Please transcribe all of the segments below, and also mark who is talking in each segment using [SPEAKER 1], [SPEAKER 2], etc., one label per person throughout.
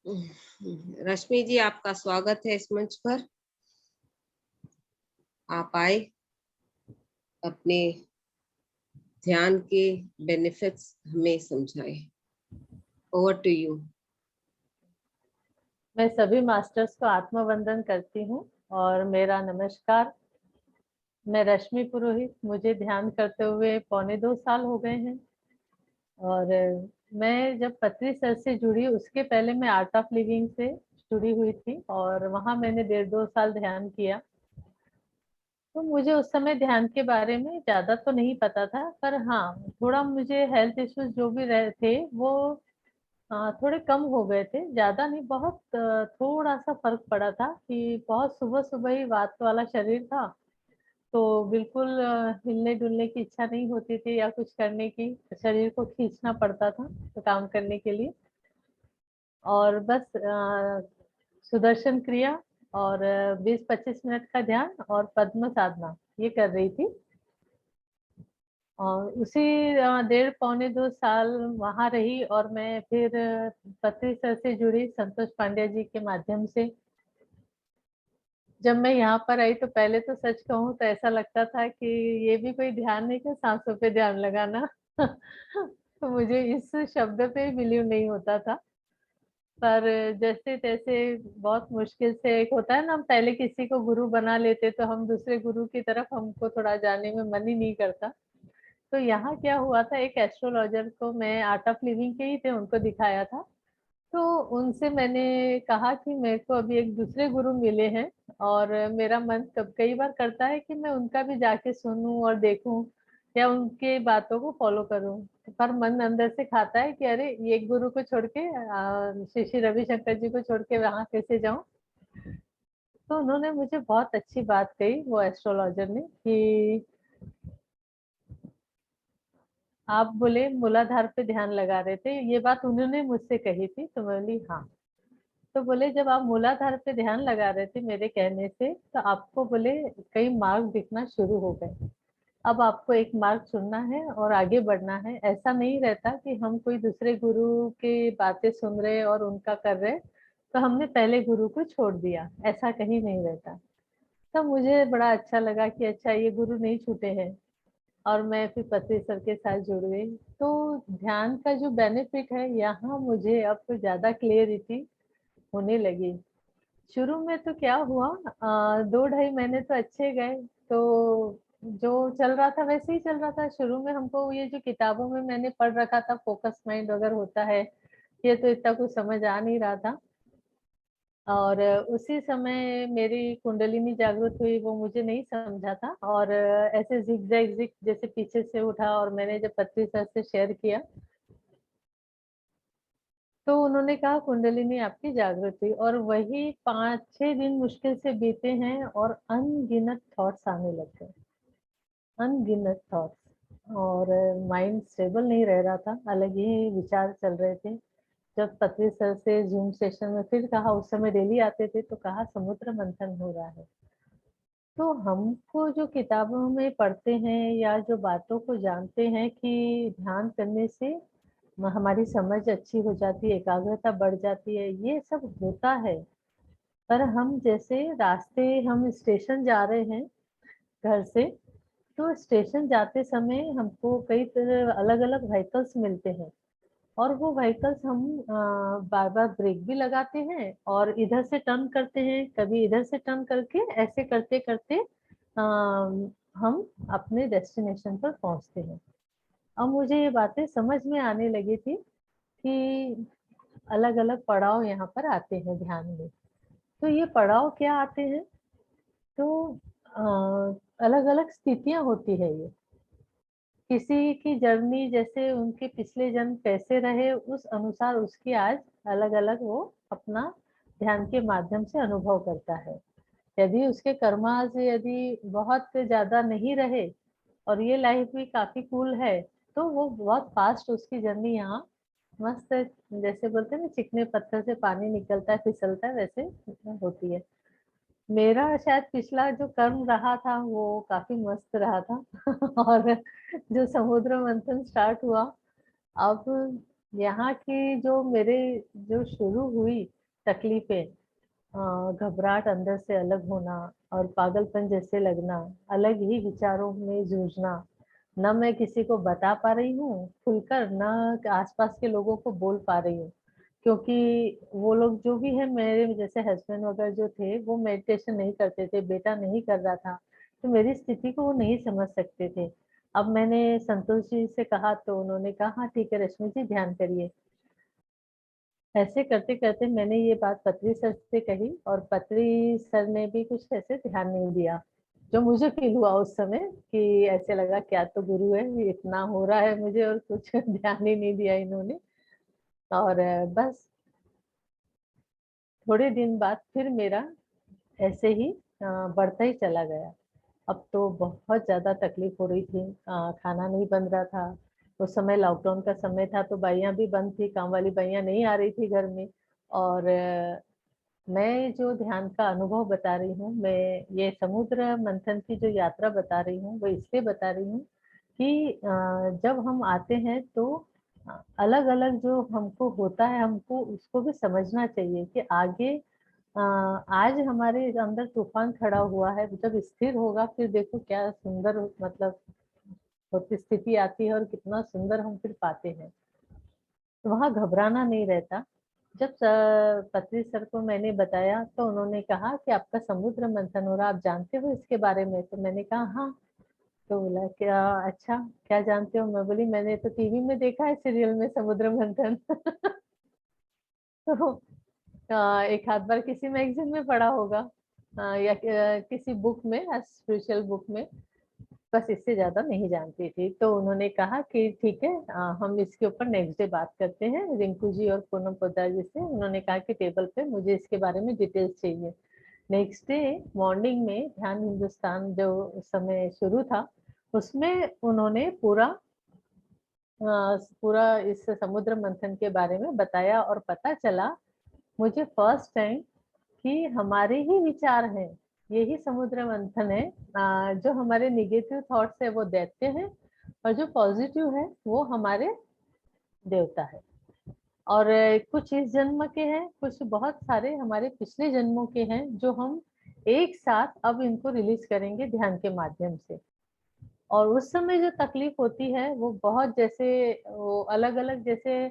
[SPEAKER 1] रश्मि जी, आपका स्वागत है इस मंच पर। आप आए, अपने ध्यान के बेनिफिट्स हमें समझाए। Over to you.
[SPEAKER 2] मैं सभी मास्टर्स को आत्मवंदन करती हूँ और मेरा नमस्कार। मैं रश्मि पुरोहित, मुझे ध्यान करते हुए 2.25 साल हो गए हैं। और मैं जब पत्री सर से जुड़ी उसके पहले मैं आर्ट ऑफ लिविंग से जुड़ी हुई थी और वहाँ मैंने 1.5-2 साल ध्यान किया। तो मुझे उस समय ध्यान के बारे में ज़्यादा तो नहीं पता था, पर हाँ थोड़ा मुझे हेल्थ इश्यूज जो भी रहे थे वो थोड़े कम हो गए थे, ज़्यादा नहीं, बहुत थोड़ा सा फर्क पड़ा था कि बहुत सुबह सुबह ही वात वाला शरीर था, तो बिल्कुल हिलने डुलने की इच्छा नहीं होती थी या कुछ करने की, शरीर को खींचना पड़ता था तो काम करने के लिए। और बस सुदर्शन क्रिया और 20-25 मिनट का ध्यान और पद्म साधना ये कर रही थी। और उसी 1.5-2 साल वहाँ रही और मैं फिर पत्री सर से जुड़ी संतोष पांड्या जी के माध्यम से। जब मैं यहाँ पर आई तो पहले तो सच कहूँ तो ऐसा लगता था कि ये भी कोई ध्यान नहीं, क्या सांसों पे ध्यान लगाना। तो मुझे इस शब्द पे बिलीव नहीं होता था, पर जैसे तैसे बहुत मुश्किल से, एक होता है ना, हम पहले किसी को गुरु बना लेते तो हम दूसरे गुरु की तरफ हमको थोड़ा जाने में मन ही नहीं करता। तो यहाँ क्या हुआ था, एक एस्ट्रोलॉजर को मैं आर्ट ऑफ लिविंग के ही थे उनको दिखाया था, तो उनसे मैंने कहा कि मेरे को अभी एक दूसरे गुरु मिले हैं और मेरा मन कब कई बार करता है कि मैं उनका भी जाके सुनूं और देखूं या उनके बातों को फॉलो करूं, पर मन अंदर से खाता है कि अरे ये गुरु को छोड़ के श्री श्री रविशंकर जी को छोड़ के वहां कैसे जाऊं। तो उन्होंने मुझे बहुत अच्छी बात कही, वो एस्ट्रोलॉजर ने, कि आप बोले मूलाधार पे ध्यान लगा रहे थे, ये बात उन्होंने मुझसे कही थी, तो मैं बोली हाँ। तो बोले जब आप मूलाधार पे ध्यान लगा रहे थे मेरे कहने से, तो आपको बोले कई मार्ग दिखना शुरू हो गए। अब आपको एक मार्ग चुनना है और आगे बढ़ना है। ऐसा नहीं रहता कि हम कोई दूसरे गुरु की बातें सुन रहे और उनका कर रहे तो हमने पहले गुरु को छोड़ दिया, ऐसा कहीं नहीं रहता। तो मुझे बड़ा अच्छा लगा कि अच्छा ये गुरु नहीं छूटे हैं, और मैं फिर पति सर के साथ जुड़ गई। तो ध्यान का जो बेनिफिट है यहाँ मुझे अब तो ज्यादा क्लियरिटी होने लगी। शुरू में तो क्या हुआ, 2-2.5 महीने तो अच्छे गए, तो जो चल रहा था वैसे ही चल रहा था। शुरू में हमको ये जो किताबों में मैंने पढ़ रखा था फोकस माइंड अगर होता है, ये तो इतना कुछ समझ आ नहीं रहा था। और उसी समय मेरी कुंडलिनी जागृत हुई, वो मुझे नहीं समझा था, और ऐसे जिग जैसे पीछे से उठा और मैंने जब पत्री सर से शेयर किया तो उन्होंने कहा कुंडलिनी आपकी जागृत हुई, और वही 5-6 दिन मुश्किल से बीते हैं और अनगिनत थॉट्स आने लग गए, अनगिनत थॉट्स। और माइंड स्टेबल नहीं रह रहा था, अलग ही विचार चल रहे थे। जब पत्री सर से जूम सेशन में फिर कहा, उस समय डेली आते थे, तो कहा समुद्र मंथन हो रहा है। तो हमको जो किताबों में पढ़ते हैं या जो बातों को जानते हैं कि ध्यान करने से हमारी समझ अच्छी हो जाती है, एकाग्रता बढ़ जाती है, ये सब होता है। पर हम जैसे रास्ते, हम स्टेशन जा रहे हैं घर से, तो स्टेशन जाते समय हमको कई तरह अलग अलग व्हीकल्स मिलते हैं, और वो व्हीकल्स हम बार बार ब्रेक भी लगाते हैं और इधर से टर्न करते हैं, कभी इधर से टर्न करके, ऐसे करते करते हम अपने डेस्टिनेशन पर पहुंचते हैं। अब मुझे ये बातें समझ में आने लगी थी कि अलग अलग पड़ाव यहाँ पर आते हैं ध्यान में। तो ये पड़ाव क्या आते हैं, तो अलग अलग स्थितियां होती है ये। किसी की जर्नी जैसे उनके पिछले जन्म कैसे रहे, उस अनुसार उसकी आज अलग अलग वो अपना ध्यान के माध्यम से अनुभव करता है। यदि उसके कर्माज यदि बहुत ज्यादा नहीं रहे और ये लाइफ भी काफी कूल है, तो वो बहुत फास्ट उसकी जर्नी यहाँ मस्त, जैसे बोलते हैं ना चिकने पत्थर से पानी निकलता है फिसलता है, वैसे होती है। मेरा शायद पिछला जो कर्म रहा था वो काफी मस्त रहा था। और जो समुद्र मंथन स्टार्ट हुआ, अब यहाँ की जो मेरे जो शुरू हुई, तकलीफें, घबराहट, अंदर से अलग होना और पागलपन जैसे लगना, अलग ही विचारों में जूझना, न मैं किसी को बता पा रही हूँ खुलकर, न आसपास के लोगों को बोल पा रही हूँ, क्योंकि वो लोग जो भी है, मेरे जैसे हस्बैंड वगैरह जो थे, वो मेडिटेशन नहीं करते थे, बेटा नहीं कर रहा था, तो मेरी स्थिति को वो नहीं समझ सकते थे। अब मैंने संतोष जी से कहा तो उन्होंने कहा, हाँ ठीक है रश्मि जी, ध्यान करिए। ऐसे करते करते मैंने ये बात पत्री सर से कही और पत्री सर ने भी कुछ ऐसे ध्यान नहीं दिया, जो मुझे फील हुआ उस समय कि ऐसे लगा क्या तो गुरु है, ये इतना हो रहा है मुझे और कुछ ध्यान ही नहीं दिया इन्होंने। और बस थोड़े दिन बाद फिर मेरा ऐसे ही बढ़ता ही चला गया। अब तो बहुत ज्यादा तकलीफ हो रही थी, खाना नहीं बन रहा था। उस समय लॉकडाउन का समय था तो बाइयां भी बंद थी, काम वाली बाइयां नहीं आ रही थी घर में। और मैं जो ध्यान का अनुभव बता रही हूँ, मैं ये समुद्र मंथन की जो यात्रा बता रही हूँ, वो इसलिए बता रही हूँ कि जब हम आते हैं तो अलग अलग जो हमको होता है, हमको उसको भी समझना चाहिए कि आगे आज हमारे अंदर तूफान खड़ा हुआ है, जब स्थिर होगा फिर देखो क्या सुंदर मतलब होती स्थिति आती है और कितना सुंदर हम फिर पाते हैं। तो वहाँ घबराना नहीं रहता। जब पत्री सर को मैंने बताया तो उन्होंने कहा कि आपका समुद्र मंथन हो रहा, आप जानते हो इसके बारे में? तो मैंने कहा हाँ। तो बोला क्या, अच्छा क्या जानते हो? मैं बोली मैंने तो टीवी में देखा है सीरियल में समुद्र मंथन। तो एक आध बार किसी मैगजीन में पढ़ा होगा, या किसी बुक में, स्पिरिचुअल बुक में, बस इससे ज्यादा नहीं जानती थी। तो उन्होंने कहा कि ठीक है, हम इसके ऊपर नेक्स्ट डे बात करते हैं रिंकू जी और पूनम पोद्दार जी से। उन्होंने कहा कि टेबल पे मुझे इसके बारे में डिटेल्स चाहिए। नेक्स्ट डे मॉर्निंग में ध्यान हिंदुस्तान जो उस समय शुरू था, उसमें उन्होंने पूरा इस समुद्र मंथन के बारे में बताया और पता चला मुझे फर्स्ट टाइम कि हमारे ही विचार हैं, यही समुद्र मंथन है। जो हमारे निगेटिव थॉट्स है वो दैत्य हैं और जो पॉजिटिव है वो हमारे देवता है। और कुछ इस जन्म के हैं, कुछ बहुत सारे हमारे पिछले जन्मों के हैं, जो हम एक साथ अब इनको रिलीज करेंगे ध्यान के माध्यम से। और उस समय जो तकलीफ होती है वो बहुत, जैसे वो अलग अलग जैसे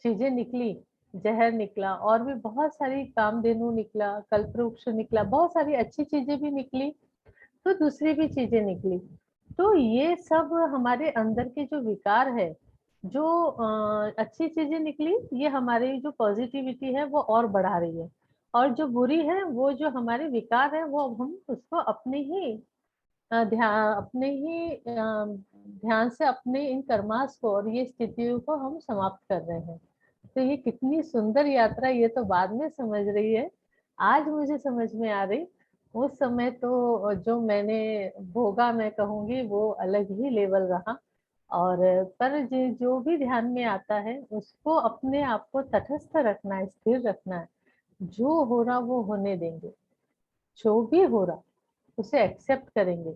[SPEAKER 2] चीजें निकली, जहर निकला और भी बहुत सारी, कामधेनु निकला, कल्पवृक्ष निकला, बहुत सारी अच्छी चीजें भी निकली तो दूसरी भी चीजें निकली। तो ये सब हमारे अंदर के जो विकार है, जो अच्छी चीजें निकली ये हमारी जो पॉजिटिविटी है वो और बढ़ा रही है, और जो बुरी है वो जो हमारे विकार है वो अब हम उसको अपने ही ध्यान, अपने ही ध्यान से अपने इन कर्मास को और ये स्थितियों को हम समाप्त कर रहे हैं। तो ये कितनी सुंदर यात्रा, ये तो बाद में समझ रही है, आज मुझे समझ में आ रही। उस समय तो जो मैंने भोगा, मैं कहूंगी वो अलग ही लेवल रहा। और पर जो भी ध्यान में आता है उसको अपने आप को तटस्थ रखना है, स्थिर रखना है। जो हो रहा वो होने देंगे, जो भी हो रहा उसे एक्सेप्ट करेंगे।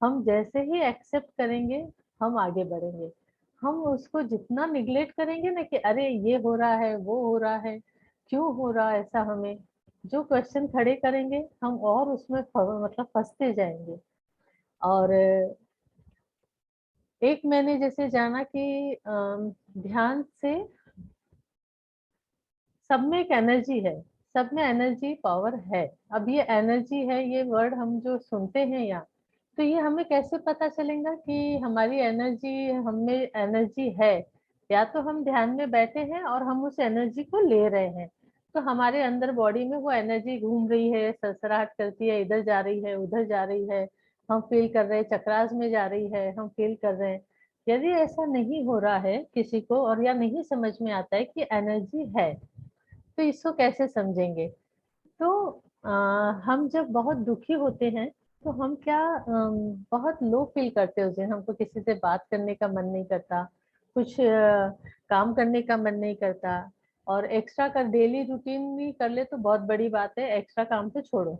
[SPEAKER 2] हम जैसे ही एक्सेप्ट करेंगे हम आगे बढ़ेंगे। हम उसको जितना निग्लेक्ट करेंगे ना कि अरे ये हो रहा है, वो हो रहा है, क्यों हो रहा है ऐसा, हमें जो क्वेश्चन खड़े करेंगे हम और उसमें मतलब फंसते जाएंगे। और एक मैंने जैसे जाना कि ध्यान से सब में एक एनर्जी है, सब में एनर्जी पावर है। अब ये एनर्जी है, ये वर्ड हम जो सुनते हैं यहाँ, तो ये हमें कैसे पता चलेगा कि हमारी एनर्जी, हमें एनर्जी है? या तो हम ध्यान में बैठे हैं और हम उस एनर्जी को ले रहे हैं, तो हमारे अंदर बॉडी में वो एनर्जी घूम रही है, सरसराहट करती है, इधर जा रही है, उधर जा रही है, हम फील कर रहे हैं, चक्रास में जा रही है, हम फील कर रहे हैं। यदि ऐसा नहीं हो रहा है किसी को, और या नहीं समझ में आता है कि एनर्जी है, तो इसको कैसे समझेंगे? तो हम जब बहुत दुखी होते हैं तो हम क्या, बहुत लो फील करते हैं उस दिन, हमको किसी से बात करने का मन नहीं करता, कुछ काम करने का मन नहीं करता। और एक्स्ट्रा का डेली रूटीन भी कर ले तो बहुत बड़ी बात है, एक्स्ट्रा काम तो छोड़ो,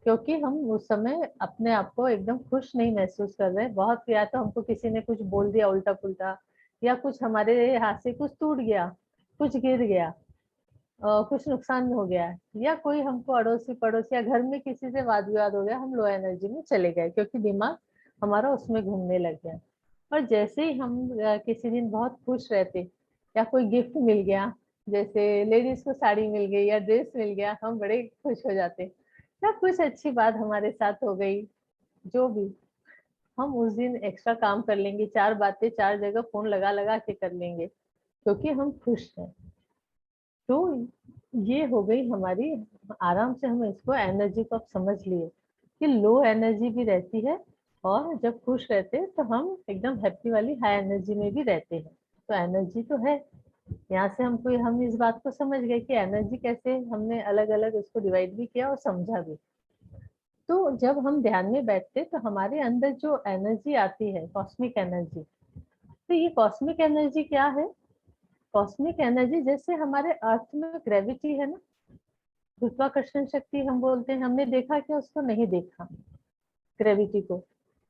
[SPEAKER 2] क्योंकि हम उस समय अपने आप को एकदम खुश नहीं महसूस कर रहे। बहुत, या तो हमको किसी ने कुछ बोल दिया उल्टा पुल्टा, या कुछ हमारे हाथ से कुछ टूट गया, कुछ गिर गया, कुछ नुकसान हो गया है, या कोई हमको अड़ोसी पड़ोसी या घर में किसी से वाद विवाद हो गया, हम लो एनर्जी में चले गए क्योंकि दिमाग हमारा उसमें घूमने लग गया। और जैसे ही हम किसी दिन बहुत खुश रहते या कोई गिफ्ट मिल गया, जैसे लेडीज को साड़ी मिल गई या ड्रेस मिल गया, हम बड़े खुश हो जाते, या कुछ अच्छी बात हमारे साथ हो गई, जो भी, हम उस दिन एक्स्ट्रा काम कर लेंगे, 4 बातें 4 जगह फोन लगा लगा के कर लेंगे क्योंकि हम खुश हैं। तो ये हो गई हमारी, आराम से हम इसको एनर्जी को अब समझ लिए कि लो एनर्जी भी रहती है, और जब खुश रहते हैं तो हम एकदम हैप्पी वाली हाई एनर्जी में भी रहते हैं। तो एनर्जी तो है। यहाँ से हम इस बात को समझ गए कि एनर्जी कैसे, हमने अलग अलग उसको डिवाइड भी किया और समझा भी। तो जब हम ध्यान में बैठते तो हमारे अंदर जो एनर्जी आती है, कॉस्मिक एनर्जी, तो ये कॉस्मिक एनर्जी क्या है? कॉस्मिक एनर्जी जैसे हमारे अर्थ में ग्रेविटी है ना, गुरुत्वाकर्षण शक्ति हम बोलते हैं, हमने देखा क्या? उसको नहीं देखा, ग्रेविटी को।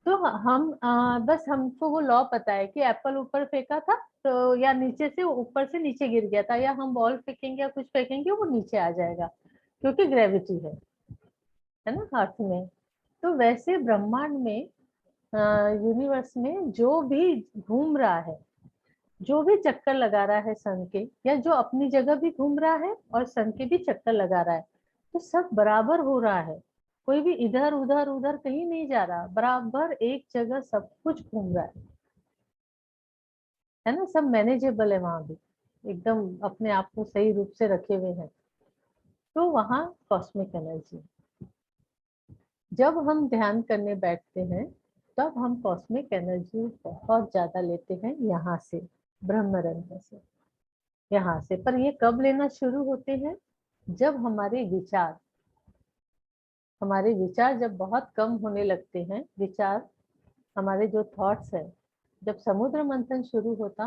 [SPEAKER 2] तो हम बस हमको वो लॉ पता है कि एप्पल ऊपर फेंका था तो, या नीचे से ऊपर से नीचे गिर गया था, या हम बॉल फेंकेंगे या कुछ फेंकेंगे वो नीचे आ जाएगा क्योंकि ग्रेविटी है ना अर्थ में। तो वैसे ब्रह्मांड में, यूनिवर्स में जो भी घूम रहा है, जो भी चक्कर लगा रहा है सन के, या जो अपनी जगह भी घूम रहा है और सन के भी चक्कर लगा रहा है, तो सब बराबर हो रहा है। कोई भी इधर उधर उधर कहीं नहीं जा रहा, बराबर एक जगह सब कुछ घूम रहा है ना। सब मैनेजेबल है वहां भी, एकदम अपने आप को सही रूप से रखे हुए हैं। तो वहाँ कॉस्मिक एनर्जी, जब हम ध्यान करने बैठते हैं तब हम कॉस्मिक एनर्जी बहुत ज्यादा लेते हैं यहाँ से, ब्रह्मरंध्र से, यहाँ से। पर ये कब लेना शुरू होते हैं? जब हमारे विचार जब बहुत कम होने लगते हैं, विचार, हमारे जो थॉट्स है, जब समुद्र मंथन शुरू होता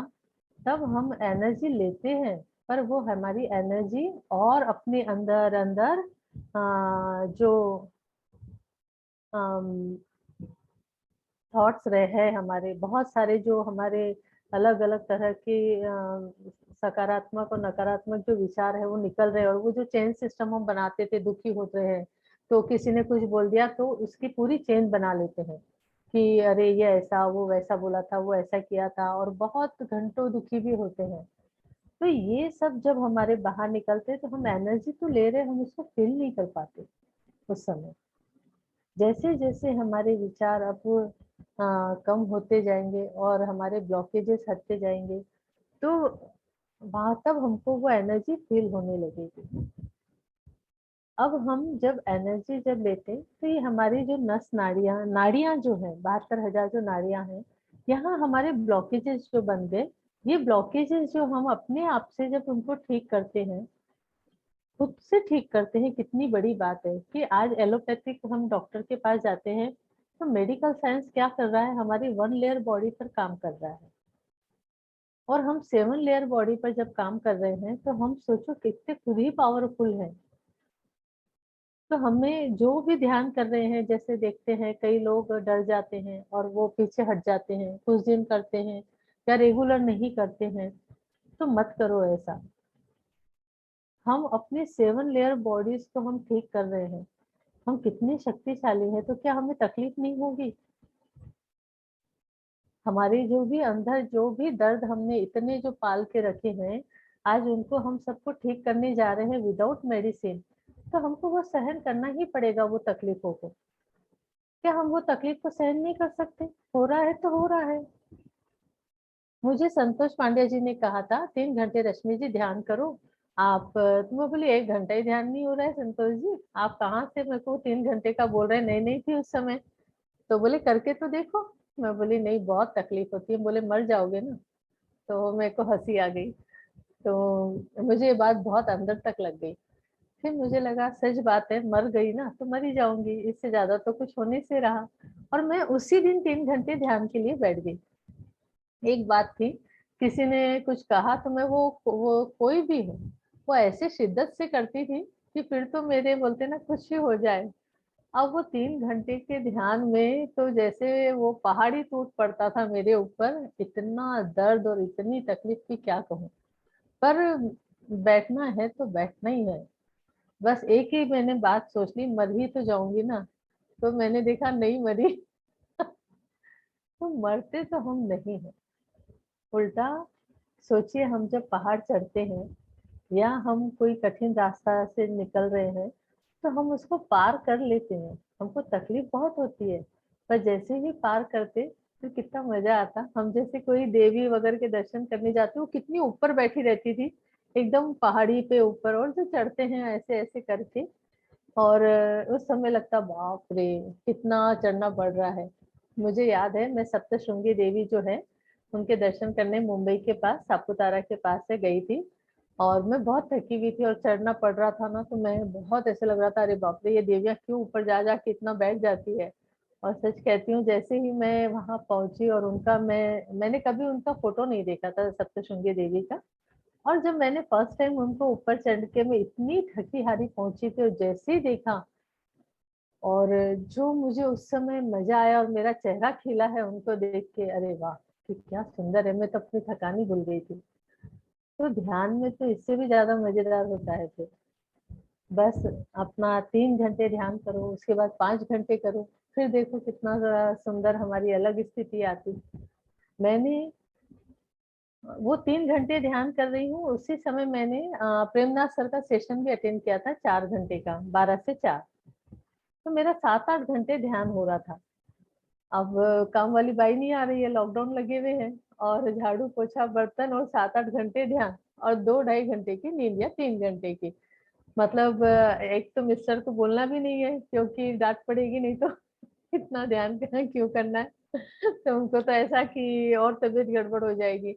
[SPEAKER 2] तब हम एनर्जी लेते हैं, पर वो हमारी एनर्जी और अपने अंदर अंदर जो थॉट्स रहे हमारे बहुत सारे, जो हमारे अलग अलग तरह के सकारात्मक और नकारात्मक जो विचार है वो निकल रहे हैं, और वो जो चेन सिस्टम हम बनाते थे, दुखी होते हैं तो किसी ने कुछ बोल दिया तो उसकी पूरी चेन बना लेते हैं कि अरे ये ऐसा, वो वैसा बोला था, वो ऐसा किया था, और बहुत घंटों दुखी भी होते हैं। तो ये सब जब हमारे बाहर निकलते हैं तो हम एनर्जी तो ले रहे हैं, हम उसको फील नहीं कर पाते उस समय। जैसे जैसे हमारे विचार अब कम होते जाएंगे और हमारे ब्लॉकेजेस हटते जाएंगे, तो वहां तब हमको वो एनर्जी फील होने लगेगी। अब हम जब एनर्जी जब लेते हैं तो ये हमारी जो नस नाड़ियां जो है, 72,000 जो नाड़ियां हैं, यहाँ हमारे ब्लॉकेजेस जो बन गए, ये ब्लॉकेजेस जो हम अपने आप से जब उनको ठीक करते हैं, खुद से ठीक करते हैं, कितनी बड़ी बात है कि आज एलोपैथिक हम डॉक्टर के पास जाते हैं तो मेडिकल साइंस क्या कर रहा है, हमारी 1 लेयर बॉडी पर काम कर रहा है, और हम 7 लेयर बॉडी पर जब काम कर रहे हैं तो हम सोचो कितने खुद ही पावरफुल है। तो हमें जो भी ध्यान कर रहे हैं, जैसे देखते हैं कई लोग डर जाते हैं और वो पीछे हट जाते हैं, कुछ दिन करते हैं या रेगुलर नहीं करते हैं, तो मत करो ऐसा। हम अपने 7 लेयर बॉडीज को हम ठीक कर रहे हैं, हम कितने शक्तिशाली हैं, तो क्या हमें तकलीफ नहीं होगी? हमारे जो भी अंदर जो भी दर्द हमने इतने जो पाल के रखे हैं, आज उनको हम सबको ठीक करने जा रहे हैं विदाउट मेडिसिन, तो हमको वो सहन करना ही पड़ेगा वो तकलीफों को। क्या हम वो तकलीफ को सहन नहीं कर सकते? हो रहा है तो हो रहा है। मुझे संतोष पांडे जी ने कहा था 3 घंटे रश्मि जी ध्यान करो आप, तो मैं बोली 1 घंटा ही ध्यान नहीं हो रहा है संतोष जी, आप कहाँ से मेरे को 3 घंटे का बोल रहे हैं? नहीं नहीं थी उस समय। तो बोले करके तो देखो। मैं बोली नहीं, बहुत तकलीफ होती है। बोले मर जाओगे ना। तो मेरे को हंसी आ गई। तो मुझे ये बात बहुत अंदर तक लग गई। फिर मुझे लगा सच बात है, मर गई ना तो मर ही जाऊंगी, इससे ज्यादा तो कुछ होने से रहा। और मैं उसी दिन 3 घंटे ध्यान के लिए बैठ गई। एक बात थी, किसी ने कुछ कहा तो मैं वो कोई भी हो, वो ऐसे शिद्दत से करती थी कि फिर तो मेरे बोलते ना कुछ ही हो जाए। अब वो 3 घंटे के ध्यान में तो जैसे वो पहाड़ी टूट पड़ता था मेरे ऊपर, इतना दर्द और इतनी तकलीफ की क्या कहूँ। पर बैठना है तो बैठना ही है। बस एक ही मैंने बात सोच ली, मर ही तो जाऊंगी ना। तो मैंने देखा नहीं मरी। तो मरते तो हम नहीं हैं। उल्टा सोचिए, हम जब पहाड़ चढ़ते हैं या हम कोई कठिन रास्ता से निकल रहे हैं, तो हम उसको पार कर लेते हैं। हमको तकलीफ बहुत होती है, पर जैसे ही पार करते तो कितना मजा आता। हम जैसे कोई देवी वगैरह के दर्शन करने जाते, वो कितनी ऊपर बैठी रहती थी, एकदम पहाड़ी पे ऊपर, और जो चढ़ते हैं ऐसे ऐसे करके। और उस समय लगता बाप रे, कितना चढ़ना पड़ रहा है। मुझे याद है, मैं सप्तशृंगी देवी जो है उनके दर्शन करने मुंबई के पास सापुतारा के पास से गई थी। और मैं बहुत थकी हुई थी और चढ़ना पड़ रहा था ना, तो मैं बहुत ऐसे लग रहा था, अरे बाप रे, ये देवियाँ क्यों ऊपर जा जा के इतना बैठ जाती है। और सच कहती हूँ, जैसे ही मैं वहां पहुंची और उनका मैंने कभी उनका फोटो नहीं देखा था सप्तशृंगी देवी का। और जब मैंने फर्स्ट टाइम उनको ऊपर चढ़ के मैं इतनी थकी हारी पहुंची थी, और जैसे ही देखा, और जो मुझे उस समय मजा आया और मेरा चेहरा खिला है उनको देख के, अरे वाह कि क्या सुंदर है। मैं तो अपनी थकानी भूल गई थी। तो ध्यान में तो इससे भी ज्यादा मजेदार होता है फिर। बस अपना 3 घंटे ध्यान करो, उसके बाद 5 घंटे करो, फिर देखो कितना सुंदर हमारी अलग स्थिति आती। मैंने वो 3 घंटे ध्यान कर रही हूँ, उसी समय मैंने प्रेमनाथ सर का सेशन भी अटेंड किया था, 4 घंटे का, 12 से 4। तो मेरा 7-8 घंटे ध्यान हो रहा था। अब काम वाली बाई नहीं आ रही है, लॉकडाउन लगे हुए हैं, और झाड़ू पोछा बर्तन और 7-8 घंटे ध्यान, और 2-2.5 घंटे की नींद या 3 घंटे की। मतलब एक तो मिस्टर को बोलना भी नहीं है, क्योंकि डांट पड़ेगी नहीं तो। इतना ध्यान क्यों करना है। तो उनको तो ऐसा कि और तबीयत गड़बड़ हो जाएगी।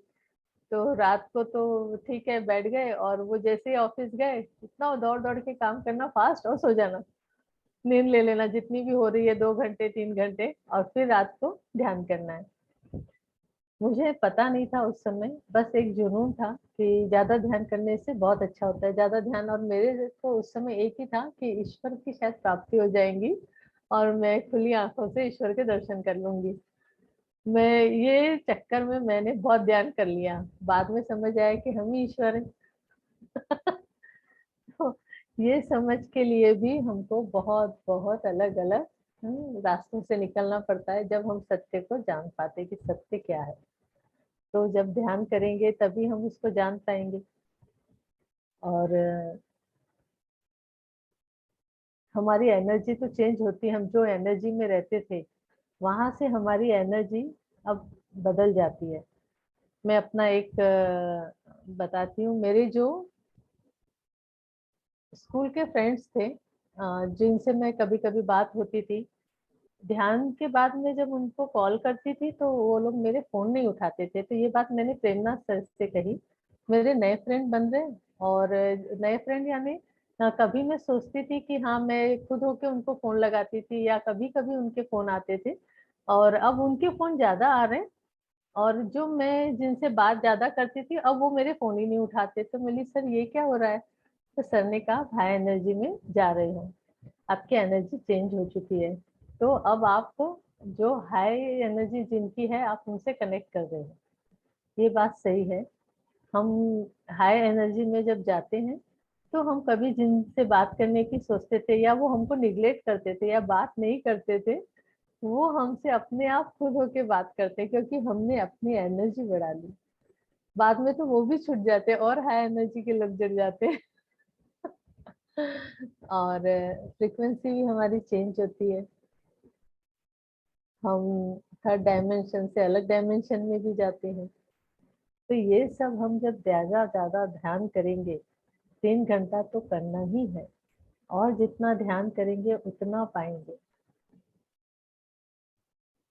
[SPEAKER 2] तो रात को तो ठीक है बैठ गए, और वो जैसे ही ऑफिस गए, इतना दौड़ दौड़ के काम करना फास्ट, और सो जाना, नींद ले लेना जितनी भी हो रही है, 2 घंटे 3 घंटे, और फिर रात को ध्यान करना है। मुझे पता नहीं था उस समय, बस एक जुनून था कि ज्यादा ध्यान करने से बहुत अच्छा होता है, ज्यादा ध्यान। और मेरे को उस समय एक ही था कि ईश्वर की शायद प्राप्ति हो जाएंगी, और मैं खुली आंखों से ईश्वर के दर्शन कर लूंगी। मैं ये चक्कर में मैंने बहुत ध्यान कर लिया, बाद में समझ आया कि हम ही ईश्वर हैं। तो ये समझ के लिए भी हमको बहुत बहुत अलग अलग रास्तों से निकलना पड़ता है, जब हम सत्य को जान पाते कि सत्य क्या है। तो जब ध्यान करेंगे तभी हम उसको जान पाएंगे। और हमारी एनर्जी तो चेंज होती है, हम जो एनर्जी में रहते थे वहां से हमारी एनर्जी अब बदल जाती है। मैं अपना एक बताती हूँ। मेरे जो स्कूल के फ्रेंड्स थे, जिनसे मैं कभी कभी बात होती थी, ध्यान के बाद में जब उनको कॉल करती थी तो वो लोग मेरे फोन नहीं उठाते थे। तो ये बात मैंने प्रेरणा सर से कही, मेरे नए फ्रेंड बन रहे हैं। और नए फ्रेंड यानी कभी मैं सोचती थी कि हाँ मैं खुद होके उनको फोन लगाती थी, या कभी कभी उनके फोन आते थे, और अब उनके फोन ज्यादा आ रहे हैं। और जो मैं जिनसे बात ज्यादा करती थी, अब वो मेरे फोन ही नहीं उठाते। तो मिली, सर ये क्या हो रहा है। तो सर ने कहा, हाई एनर्जी में जा रहे हो, आपकी एनर्जी चेंज हो चुकी है। तो अब आपको जो हाई एनर्जी जिनकी है, आप उनसे कनेक्ट कर रहे हो। ये बात सही है। हम हाई एनर्जी में जब जाते हैं, तो हम कभी जिनसे बात करने की सोचते थे, या वो हमको निग्लेक्ट करते थे या बात नहीं करते थे, वो हमसे अपने आप खुद होके बात करते हैं, क्योंकि हमने अपनी एनर्जी बढ़ा ली। बाद में तो वो भी छूट जाते हैं और हाई एनर्जी के लोग जुड़ जाते हैं। और फ्रीक्वेंसी भी हमारी चेंज होती है। हम थर्ड डायमेंशन से अलग डायमेंशन में भी जाते हैं। तो ये सब हम जब ज्यादा ज्यादा ध्यान करेंगे, 3 घंटा तो करना ही है, और जितना ध्यान करेंगे उतना पाएंगे।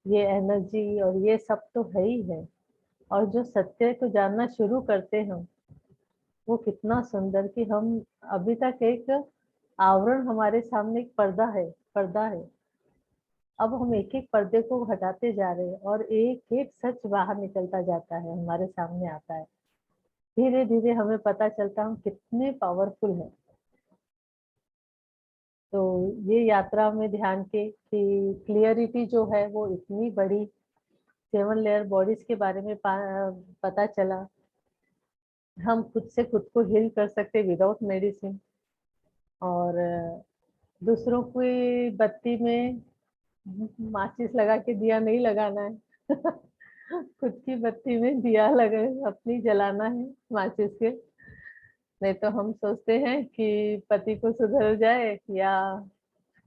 [SPEAKER 2] ये एनर्जी और ये सब तो है ही है। और जो सत्य को जानना शुरू करते हैं हम, वो कितना सुंदर कि हम अभी तक एक आवरण, हमारे सामने एक पर्दा है। अब हम एक एक पर्दे को हटाते जा रहे हैं, और एक एक सच बाहर निकलता जाता है, हमारे सामने आता है। धीरे धीरे हमें पता चलता है हम कितने पावरफुल हैं। तो ये यात्रा में ध्यान के कि क्लियरिटी जो है वो इतनी बड़ी, 7 लेयर बॉडीज के बारे में पता चला। हम खुद से खुद को हील कर सकते विदाउट मेडिसिन। और दूसरों की बत्ती में माचिस लगा के दिया नहीं लगाना है। खुद की बत्ती में दिया लगा अपनी जलाना है माचिस के। नहीं तो हम सोचते हैं कि पति को सुधर जाए या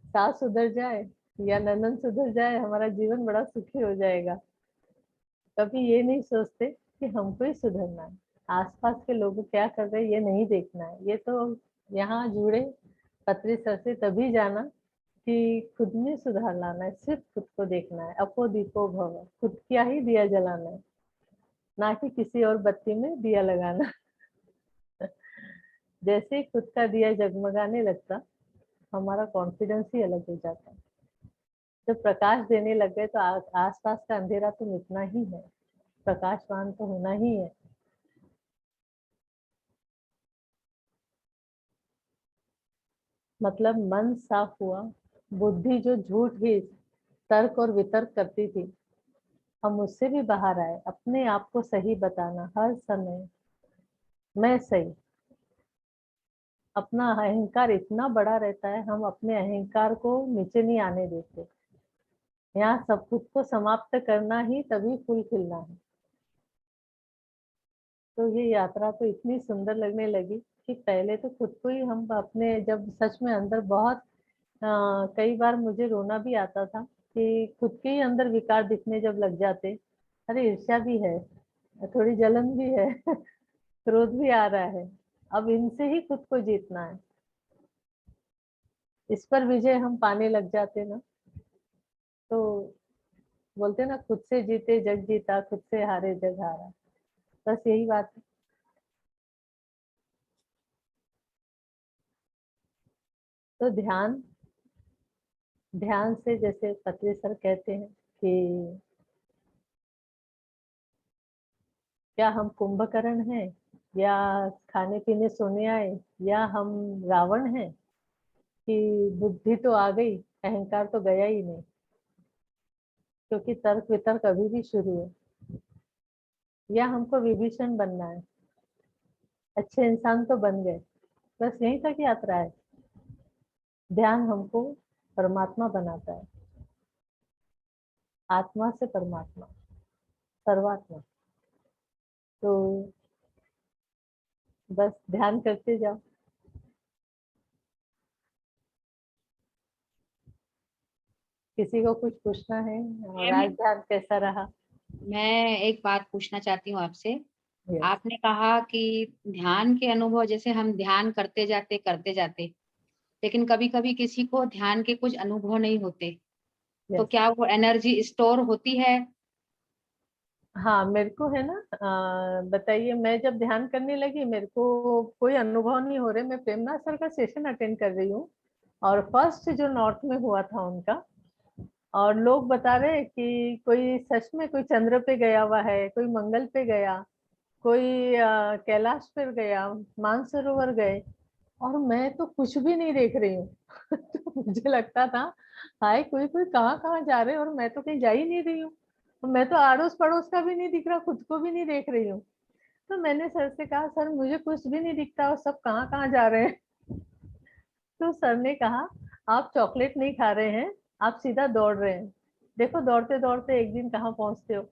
[SPEAKER 2] सास सुधर जाए या ननद सुधर जाए, हमारा जीवन बड़ा सुखी हो जाएगा। कभी ये नहीं सोचते कि हमको ही सुधरना है, आसपास के लोग क्या कर रहे हैं ये नहीं देखना है। ये तो यहाँ जुड़े पत्री सर से तभी जाना कि खुद में सुधार लाना है, सिर्फ खुद को देखना है। अपो दीपो भव, खुद क्या ही दिया जलाना है, ना कि किसी और बत्ती में दिया लगाना। जैसे ही खुद का दिया जगमगाने लगता, हमारा कॉन्फिडेंस ही अलग हो जाता है। जब प्रकाश देने लग गए तो आसपास का अंधेरा तो मिटना ही है, प्रकाशवान तो होना ही है। मतलब मन साफ हुआ, बुद्धि जो झूठ ही तर्क और वितर्क करती थी, हम उससे भी बाहर आए। अपने आप को सही बताना हर समय, मैं सही। अपना अहंकार इतना बड़ा रहता है, हम अपने अहंकार को नीचे नहीं आने देते। यहाँ सब कुछ को समाप्त करना ही तभी फूल खिलना है। तो ये यात्रा तो इतनी सुंदर लगने लगी कि पहले तो खुद को ही हम अपने, जब सच में अंदर बहुत कई बार मुझे रोना भी आता था कि खुद के ही अंदर विकार दिखने जब लग जाते, अरे ईर्ष्या भी है, थोड़ी जलन भी है, क्रोध भी आ रहा है, अब इनसे ही खुद को जीतना है। इस पर विजय हम पाने लग जाते ना, तो बोलते ना, खुद से जीते जग जीता, खुद से हारे जग हारा। बस यही बात है। तो ध्यान, ध्यान से जैसे पत्री सर कहते हैं कि क्या हम कुंभकर्ण हैं, या खाने पीने सोने आए, या हम रावण हैं कि बुद्धि तो आ गई, अहंकार तो गया ही नहीं। क्योंकि तर्क वितर्क अभी भी शुरू है। या हमको विभीषण बनना है, अच्छे इंसान तो बन गए, बस यहीं तक यात्रा है। ध्यान हमको परमात्मा बनाता है, आत्मा से परमात्मा, सर्वात्मा। तो बस ध्यान करते जाओ। किसी को कुछ पूछना है? और आज
[SPEAKER 3] मैम,
[SPEAKER 2] ध्यान कैसा रहा?
[SPEAKER 3] मैं एक बात पूछना चाहती हूँ आपसे।
[SPEAKER 2] यस,
[SPEAKER 3] आपने कहा कि ध्यान के अनुभव, जैसे हम ध्यान करते जाते, लेकिन कभी कभी किसी को ध्यान के कुछ अनुभव नहीं होते, तो
[SPEAKER 2] यस।
[SPEAKER 3] क्या वो एनर्जी स्टोर होती है?
[SPEAKER 2] हाँ, मेरे को है ना, बताइए। मैं जब ध्यान करने लगी मेरे को कोई अनुभव नहीं हो रहे। मैं प्रेमनाथ सर का सेशन अटेंड कर रही हूँ, और फर्स्ट जो नॉर्थ में हुआ था उनका, और लोग बता रहे कि कोई सच में कोई चंद्र पे गया हुआ है, कोई मंगल पे गया, कोई कैलाश पे गया, मानसरोवर गए, और मैं तो कुछ भी नहीं देख रही हूँ। तो मुझे लगता था, हाय कोई कोई कहाँ कहाँ जा रहे हैं, और मैं तो कहीं जा ही नहीं रही हूँ। मैं तो आड़ोस पड़ोस का भी नहीं दिख रहा, खुद को भी नहीं देख रही हूँ। तो मैंने सर से कहा, सर मुझे कुछ भी नहीं दिखता और सब कहाँ कहाँ जा रहे हैं। तो सर ने कहा, आप चॉकलेट नहीं खा रहे हैं, आप सीधा दौड़ रहे हैं। देखो दौड़ते दौड़ते एक दिन कहाँ पहुंचते हो।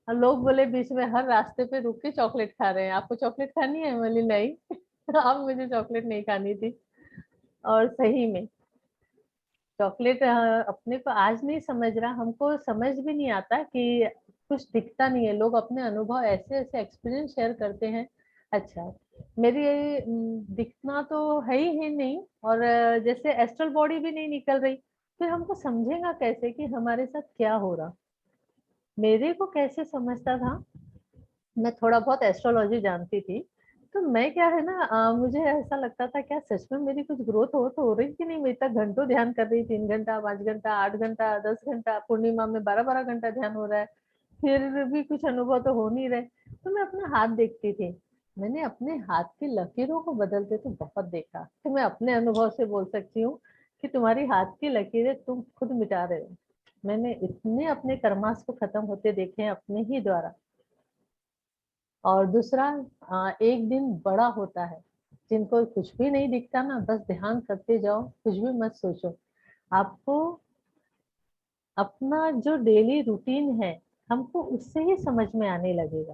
[SPEAKER 2] और लोग बोले बीच में हर रास्ते पे रुक के चॉकलेट खा रहे हैं, आपको चॉकलेट खानी है? मैं बोली नहीं। अब मुझे चॉकलेट नहीं खानी थी। और सही में चॉकलेट अपने को आज नहीं समझ रहा, हमको समझ भी नहीं आता कि कुछ दिखता नहीं है। लोग अपने अनुभव ऐसे ऐसे एक्सपीरियंस शेयर करते हैं। अच्छा, मेरी दिखना तो है ही नहीं, और जैसे एस्ट्रल बॉडी भी नहीं निकल रही, फिर हमको समझेगा कैसे कि हमारे साथ क्या हो रहा। मेरे को कैसे समझता था, मैं थोड़ा बहुत एस्ट्रोलॉजी जानती थी, तो मैं क्या है ना, मुझे ऐसा लगता था क्या सच में मेरी कुछ ग्रोथ हो रही कि नहीं। मैं इतना घंटों ध्यान कर रही, 3 घंटा, 5 घंटा, 8 घंटा, 10 घंटा, पूर्णिमा में 12 12 घंटा ध्यान हो रहा है, फिर भी कुछ अनुभव तो हो नहीं रहे। तो मैं अपना हाथ देखती थी, मैंने अपने हाथ की लकीरों को बदलते तो बहुत देखा। तो मैं अपने अनुभव से बोल सकती हूँ कि तुम्हारी हाथ की लकीरें तुम खुद मिटा रहे हो। मैंने इतने अपने कर्मास को खत्म होते देखे हैं अपने ही द्वारा। और दूसरा एक दिन बड़ा होता है, जिनको कुछ भी नहीं दिखता ना, बस ध्यान करते जाओ, कुछ भी मत सोचो। आपको अपना जो डेली रूटीन है, हमको उससे ही समझ में आने लगेगा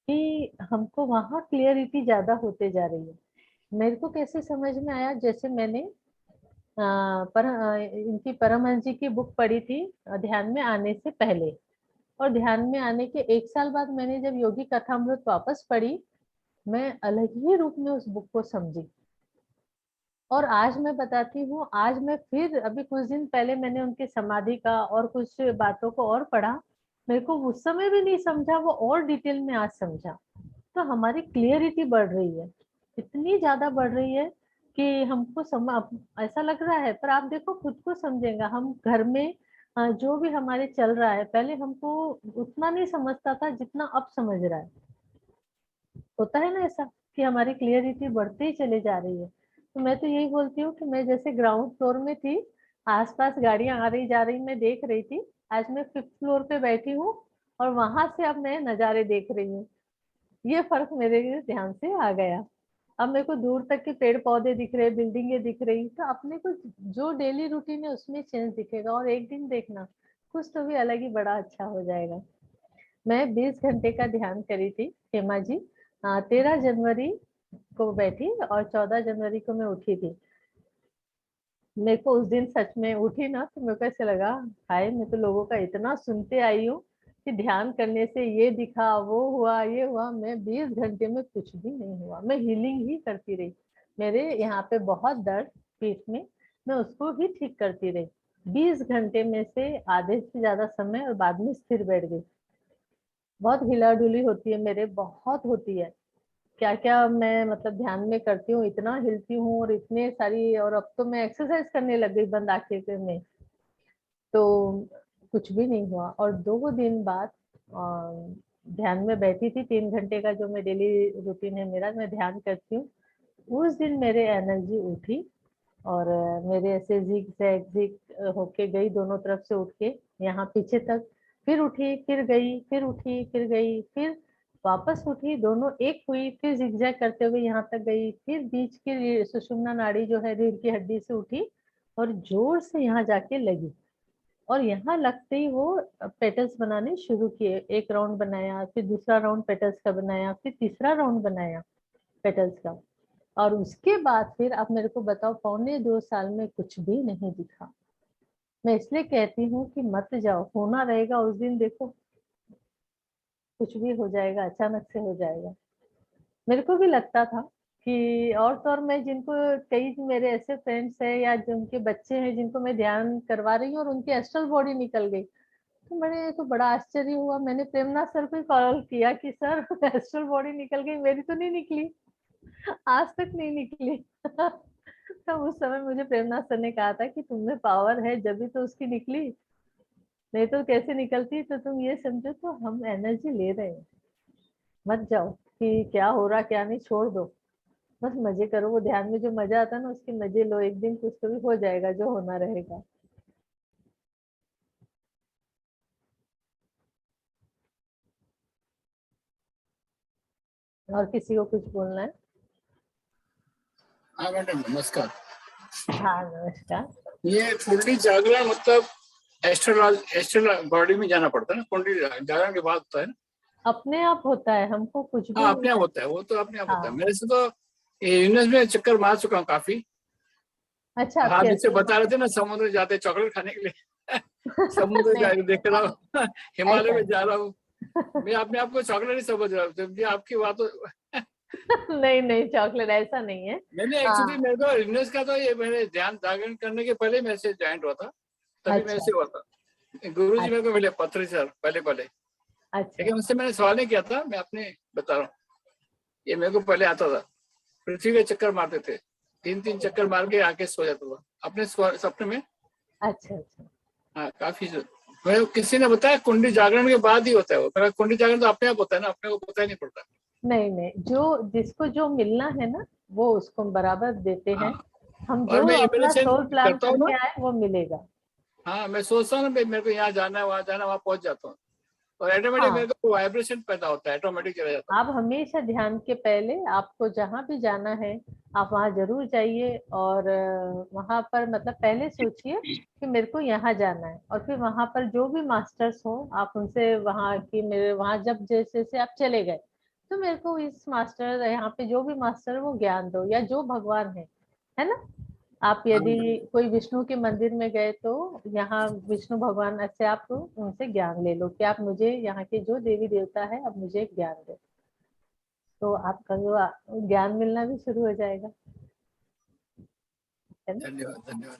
[SPEAKER 2] कि हमको वहाँ क्लियरिटी ज्यादा होते जा रही है। मेरे को कैसे समझ में आया, जैसे मैंने इनकी परमहंस जी की बुक पढ़ी थी ध्यान में आने से पहले, और ध्यान में आने के 1 साल बाद मैंने जब योगी कथामृत वापस पढ़ी, मैं अलग ही रूप में उस बुक को समझी। और आज मैं बताती हूँ, आज मैं फिर अभी कुछ दिन पहले मैंने उनकी समाधि का और कुछ बातों को और पढ़ा, मेरे को उस समय भी नहीं समझा, वो और डिटेल में आज समझा। तो हमारी क्लियरिटी बढ़ रही है, इतनी ज्यादा बढ़ रही है कि हमको ऐसा लग रहा है। पर आप देखो, खुद को समझेगा, हम घर में जो भी हमारे चल रहा है, पहले हमको उतना नहीं समझता था जितना अब समझ रहा है। होता है ना ऐसा कि हमारी क्लियरिटी बढ़ते ही चले जा रही है। तो मैं तो यही बोलती हूँ कि मैं जैसे ग्राउंड फ्लोर में थी, आसपास गाड़ियां आ रही जा रही मैं देख रही थी, आज मैं 5th फ्लोर पे बैठी हूँ और वहां से अब मैं नजारे देख रही हूँ। ये फर्क मेरे ध्यान से आ गया। अब मेरे को दूर तक के पेड़ पौधे दिख रहे, बिल्डिंगे दिख रही, तो अपने को जो डेली रूटीन है उसमें चेंज दिखेगा। और एक दिन देखना, कुछ तो भी अलग ही बड़ा अच्छा हो जाएगा। मैं 20 घंटे का ध्यान करी थी हेमा जी, 13 जनवरी को बैठी और 14 जनवरी को मैं उठी थी। मेरे को उस दिन सच में उठी ना, तो मेरे को ऐसे लगा, हाय मैं तो लोगों का इतना सुनते आई हूँ कि ध्यान करने से ये दिखा, वो हुआ, ये हुआ। मैं 20 घंटे में कुछ भी नहीं हुआ, मैं हीलिंग ही करती रही। मेरे यहाँ पे बहुत दर्द पीठ में, मैं उसको ही ठीक करती रही 20 घंटे में से आधे से ज्यादा समय, और बाद में स्थिर बैठ गई। बहुत हिला डुली होती है मेरे, बहुत होती है। क्या क्या मैं मतलब ध्यान में करती हूँ, इतना हिलती हूँ और इतने सारी, और अब तो मैं एक्सरसाइज करने लग गई बंद आंखें के में, तो कुछ भी नहीं हुआ। और 2 दिन बाद ध्यान में बैठी थी, 3 घंटे का जो मैं डेली रूटीन है मेरा, मैं ध्यान करती हूँ। उस दिन मेरे एनर्जी उठी और मेरे ऐसे जिग जैग जिग होके गई दोनों तरफ से उठ के यहाँ पीछे तक, फिर उठी फिर गई, फिर उठी फिर गई, फिर वापस उठी, दोनों एक हुई, फिर जिगजैग करते हुए यहाँ तक गई, फिर बीच की सुषुम्ना नाड़ी जो है रीढ़ की हड्डी से उठी और जोर से यहाँ जाके लगी। और यहाँ लगते ही वो पेटल्स बनाने शुरू किए। एक राउंड बनाया, फिर दूसरा राउंड पेटल्स का बनाया, फिर तीसरा राउंड बनाया पेटल्स का। और उसके बाद फिर आप मेरे को बताओ, 1.25 2 साल में कुछ भी नहीं दिखा। मैं इसलिए कहती हूँ कि मत जाओ, होना रहेगा उस दिन देखो, कुछ भी हो जाएगा, अचानक से हो जाएगा। मेरे को भी लगता था कि, और तो और मैं जिनको, कई मेरे ऐसे फ्रेंड्स हैं या जिनके बच्चे हैं जिनको मैं ध्यान करवा रही हूँ और उनकी एस्ट्रल बॉडी निकल गई, तो मैंने तो बड़ा आश्चर्य हुआ। मैंने प्रेमनाथ सर को कॉल किया कि सर एस्ट्रल बॉडी निकल गई, मेरी तो नहीं निकली, आज तक नहीं निकली। तो उस समय मुझे प्रेमनाथ सर ने कहा था कि तुम में पावर है, जब भी तो उसकी निकली, नहीं तो कैसे निकलती। तो तुम ये समझो, तो हम एनर्जी ले रहे हैं। मत जाओ कि क्या हो रहा क्या नहीं, छोड़ दो, बस मजे करो। वो ध्यान में जो मजा आता है ना, उसके मजे लो, एक दिन कुछ तो भी हो जाएगा जो होना रहेगा। और किसी को कुछ बोलना है?
[SPEAKER 4] हाँ मैडम नमस्कार।
[SPEAKER 2] हाँ नमस्कार।
[SPEAKER 4] ये कुंडली जागरण मतलब एस्ट्रल बॉडी में जाना पड़ता है ना, कुंडली जागरण के बाद होता है ना?
[SPEAKER 2] अपने आप होता है, हमको कुछ भी
[SPEAKER 4] हाँ
[SPEAKER 2] नहीं
[SPEAKER 4] अपने आप
[SPEAKER 2] करना।
[SPEAKER 4] होता है, वो तो अपने आप होता है।
[SPEAKER 2] हाँ।
[SPEAKER 4] मेरे से तो यूनिवर्स में चक्कर मार चुका हूँ काफी।
[SPEAKER 2] अच्छा,
[SPEAKER 4] हाँ
[SPEAKER 2] आपके
[SPEAKER 4] जिससे
[SPEAKER 2] एस्ट्रल
[SPEAKER 4] बता रहे
[SPEAKER 2] बॉडी।
[SPEAKER 4] थे ना, समुद्र जाते चॉकलेट खाने के लिए समुद्र
[SPEAKER 2] नहीं
[SPEAKER 4] जाके देख रहा हूँ हिमालय
[SPEAKER 2] ऐसा
[SPEAKER 4] में जा रहा हूँ। मैं अपने आप को चॉकलेट ही समझ रहा हूँ, जबकि आपकी बात तो
[SPEAKER 2] नहीं नहीं, चॉकलेट ऐसा नहीं है।
[SPEAKER 4] मैंने एक्चुअली,
[SPEAKER 2] हाँ।
[SPEAKER 4] मेरे को यूनिवर्स का तो ये मैंने ध्यान जागरण करने के पहले मेरे से ज्वाइंट हुआ था, तभी मेरे
[SPEAKER 2] अच्छा
[SPEAKER 4] से हुआ था। गुरु जी मेरे
[SPEAKER 2] अच्छा
[SPEAKER 4] को मिले पत्री सर पहले,
[SPEAKER 2] अच्छा
[SPEAKER 4] लेकिन उनसे मैंने सवाल नहीं किया था। मैं अपने बता रहा हूँ, ये मेरे को पहले आता था। पृथ्वी के चक्कर मारते थे, 3 चक्कर मार के आके सो जाता था अपने सपने में।
[SPEAKER 2] अच्छा अच्छा।
[SPEAKER 4] हाँ काफी मैं किसी ने बताया कुंडली जागरण के बाद ही होता है वो। मेरा कुंडली जागरण तो अपने आप होता है ना, अपने को पता ही नहीं पड़ता।
[SPEAKER 2] नहीं नहीं, जो जिसको जो मिलना है ना, वो उसको बराबर देते हैं।
[SPEAKER 4] हाँ
[SPEAKER 2] हम
[SPEAKER 4] और
[SPEAKER 2] जो
[SPEAKER 4] मैं
[SPEAKER 2] अपना
[SPEAKER 4] इमेजिनेशन
[SPEAKER 2] सोल प्लान
[SPEAKER 4] करता हूँ ना,
[SPEAKER 2] करके आए वो मिलेगा।
[SPEAKER 4] हाँ मैं सोचता हूँ ना मेरे को यहाँ जाना है, वहां जाना है, वहां पहुंच जाता हूँ। और ऑटोमेटिक
[SPEAKER 2] हाँ।
[SPEAKER 4] मेरे को वाइब्रेशन पैदा होता है, ऑटोमेटिक चला जाता
[SPEAKER 2] आप हमेशा ध्यान के पहले आपको जहाँ भी जाना है आप वहाँ जरूर जाइए, और वहाँ पर मतलब पहले सोचिए कि मेरे को यहाँ जाना है, और फिर वहाँ पर जो भी मास्टर्स हो आप उनसे वहाँ की, मेरे वहाँ जब जैसे से आप चले गए तो मेरे को इस मास्टर, यहाँ पे जो भी मास्टर है वो ज्ञान दो, या जो भगवान है ना। आप यदि कोई विष्णु के मंदिर में गए तो यहाँ विष्णु भगवान ऐसे आप उनसे ज्ञान ले लो कि आप मुझे यहाँ के जो देवी देवता है अब मुझे ज्ञान दे, तो आपका जो ज्ञान मिलना भी शुरू हो जाएगा, है
[SPEAKER 4] है।
[SPEAKER 2] ना।
[SPEAKER 4] धन्यवाद, धन्यवाद।